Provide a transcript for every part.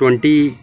20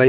by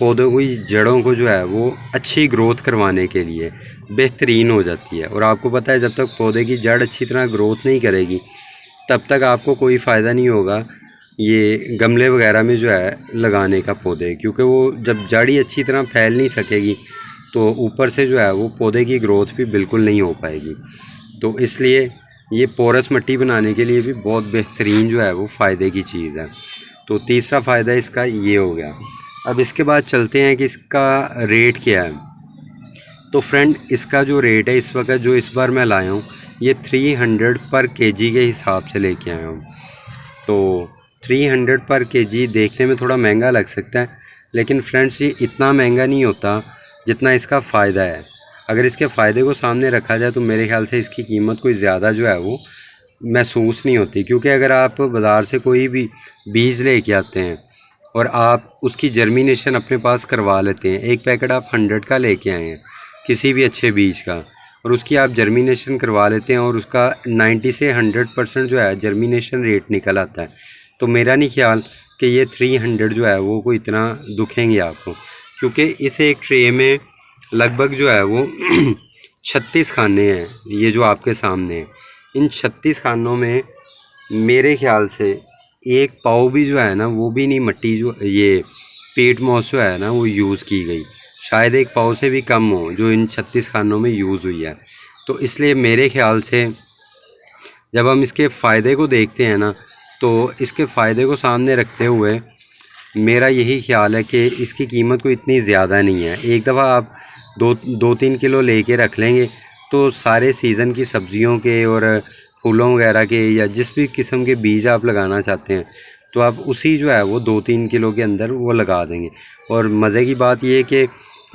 पौधों की जड़ों को जो है वो अच्छी ग्रोथ करवाने के लिए बेहतरीन हो जाती है। और आपको पता है जब तक पौधे की जड़ अच्छी तरह ग्रोथ नहीं करेगी तब तक आपको कोई फ़ायदा नहीं होगा ये गमले वगैरह में जो है लगाने का पौधे, क्योंकि वो जब जड़ ही अच्छी तरह फैल नहीं सकेगी तो ऊपर से जो है वो पौधे की ग्रोथ भी बिल्कुल नहीं हो पाएगी। तो इसलिए ये पोरस मिट्टी बनाने के लिए भी बहुत बेहतरीन जो है वो फ़ायदे की चीज़ है। तो तीसरा फ़ायदा इसका ये हो गया। अब इसके बाद चलते हैं कि इसका रेट क्या है। तो फ्रेंड इसका जो रेट है इस वक्त जो इस बार मैं लाया हूँ ये 300 पर केजी के हिसाब से लेके आया हूँ। तो 300 पर केजी देखने में थोड़ा महंगा लग सकता है, लेकिन फ्रेंड्स ये इतना महंगा नहीं होता जितना इसका फ़ायदा है। अगर इसके फ़ायदे को सामने रखा जाए तो मेरे ख्याल से इसकी कीमत कोई ज़्यादा जो है वो महसूस नहीं होती, क्योंकि अगर आप बाज़ार से कोई भी बीज लेके आते हैं और आप उसकी जर्मिनेशन अपने पास करवा लेते हैं, एक पैकेट आप 100 का लेके आए हैं किसी भी अच्छे बीज का और उसकी आप जर्मिनेशन करवा लेते हैं और उसका 90 से 100% जो है जर्मिनेशन रेट निकल आता है, तो मेरा नहीं ख्याल कि ये 300 जो है वो कोई इतना दुखेंगे आपको, क्योंकि इस एक ट्रे में लगभग जो है वो 36 खाने हैं। ये जो आपके सामने हैं इन 36 खानों में मेरे ख्याल से एक पाव भी जो है ना वो भी नहीं मिट्टी जो ये पीट मॉस जो है ना वो यूज़ की गई, शायद एक पाव से भी कम हो जो इन 36 खानों में यूज़ हुई है। तो इसलिए मेरे ख्याल से जब हम इसके फ़ायदे को देखते हैं ना तो इसके फ़ायदे को सामने रखते हुए मेरा यही ख्याल है कि इसकी कीमत कोई इतनी ज़्यादा नहीं है। एक दफ़ा आप 2-3 किलो लेके रख लेंगे तो सारे सीज़न की सब्जियों के और फूलों वगैरह के या जिस भी किस्म के बीज आप लगाना चाहते हैं तो आप उसी जो है वो 2-3 किलो के अंदर वो लगा देंगे। और मज़े की बात ये है कि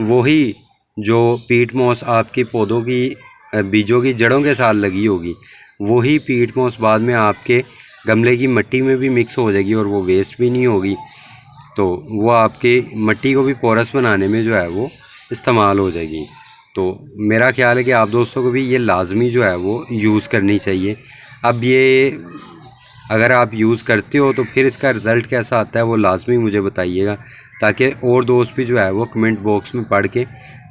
वही जो पीट मॉस आपकी पौधों की बीजों की जड़ों के साथ लगी होगी वही पीट मॉस बाद में आपके गमले की मिट्टी में भी मिक्स हो जाएगी और वो वेस्ट भी नहीं होगी, तो वो आपके मिट्टी को भी पोरस बनाने में जो है वो इस्तेमाल हो जाएगी। तो मेरा ख्याल है कि आप दोस्तों को भी ये लाजमी जो है वो यूज़ करनी चाहिए। अब ये अगर आप यूज़ करते हो तो फिर इसका रिज़ल्ट कैसा आता है वो लाजमी मुझे बताइएगा, ताकि और दोस्त भी जो है वो कमेंट बॉक्स में पढ़ के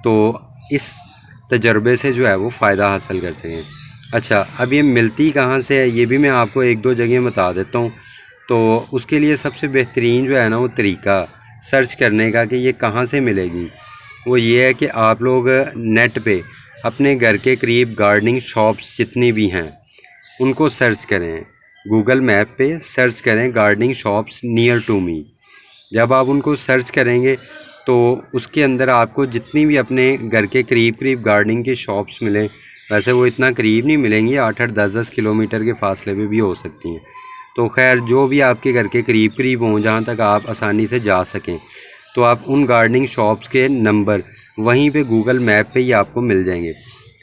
तो इस तजर्बे से जो है वो फ़ायदा हासिल कर सकें। अच्छा, अब ये मिलती कहाँ से है ये भी मैं आपको 1-2 जगह बता देता हूँ। तो उसके लिए सबसे बेहतरीन जो है ना वो तरीका सर्च करने का कि ये कहाँ से मिलेगी वो ये है कि आप लोग नेट पे अपने घर के करीब गार्डनिंग शॉप्स जितनी भी हैं उनको सर्च करें, गूगल मैप पे सर्च करें gardening shops near to me. जब आप उनको सर्च करेंगे तो उसके अंदर आपको जितनी भी अपने घर के करीब गार्डनिंग की शॉप्स मिलें, वैसे वो इतना करीब नहीं मिलेंगी, 8-8 10-10 किलोमीटर के फासले पे भी हो सकती हैं। तो खैर जो भी आपके घर के करीब हों जहाँ तक आप आसानी से जा सकें, तो आप उन गार्डनिंग शॉप्स के नंबर वहीं पे गूगल मैप पे ही आपको मिल जाएंगे।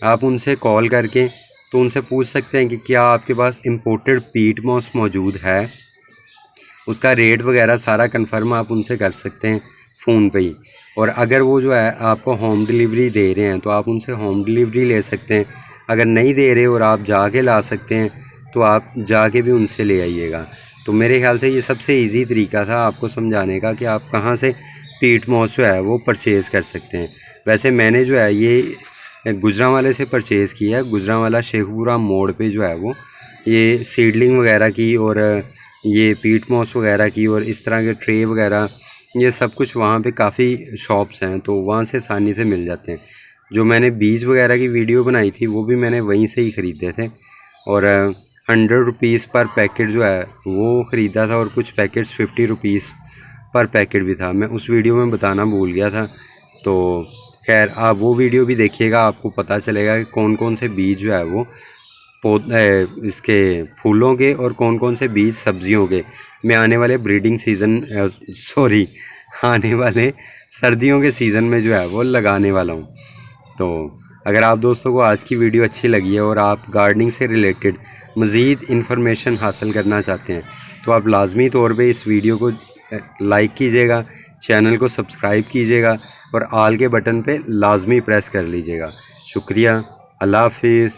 आप उनसे कॉल करके तो उनसे पूछ सकते हैं कि क्या आपके पास इम्पोर्टेड पीट मॉस मौजूद है, उसका रेट वगैरह सारा कंफर्म आप उनसे कर सकते हैं फ़ोन पे ही। और अगर वो जो है आपको होम डिलीवरी दे रहे हैं तो आप उनसे होम डिलीवरी ले सकते हैं, अगर नहीं दे रहे और आप जाके ला सकते हैं तो आप जाके भी उनसे ले आइएगा। तो मेरे ख्याल से ये सबसे इजी तरीका था आपको समझाने का कि आप कहाँ से पीट मॉस जो है वो परचेज़ कर सकते हैं। वैसे मैंने जो है ये गुजरांवाले से परचेज़ किया है, गुजरांवाला शेखपुरा मोड़ पे जो है वो ये सीडलिंग वगैरह की और ये पीट मॉस वगैरह की और इस तरह के ट्रे वगैरह ये सब कुछ वहाँ पे काफ़ी शॉप्स हैं, तो वहाँ से आसानी से मिल जाते हैं। जो मैंने बीज वगैरह की वीडियो बनाई थी वो भी मैंने वहीं से ही ख़रीदे थे और 100 रुपीज़ पर पैकेट जो है वो ख़रीदा था और कुछ पैकेट्स 50 रुपीज़ पर पैकेट भी था। मैं उस वीडियो में बताना भूल गया था, तो खैर आप वो वीडियो भी देखिएगा, आपको पता चलेगा कि कौन कौन से बीज जो है वो इसके फूलों के और कौन कौन से बीज सब्जियों के मैं आने वाले ब्रीडिंग सीज़न आने वाले सर्दियों के सीज़न में जो है वो लगाने वाला हूँ। तो अगर आप दोस्तों को आज की वीडियो अच्छी लगी है और आप गार्डनिंग से रिलेटेड मज़ीद इन्फॉर्मेशन हासिल करना चाहते हैं तो आप लाजमी तौर पे इस वीडियो को लाइक कीजिएगा, चैनल को सब्सक्राइब कीजिएगा और आल के बटन पे लाजमी प्रेस कर लीजिएगा। शुक्रिया, अल्लाह हाफिज़।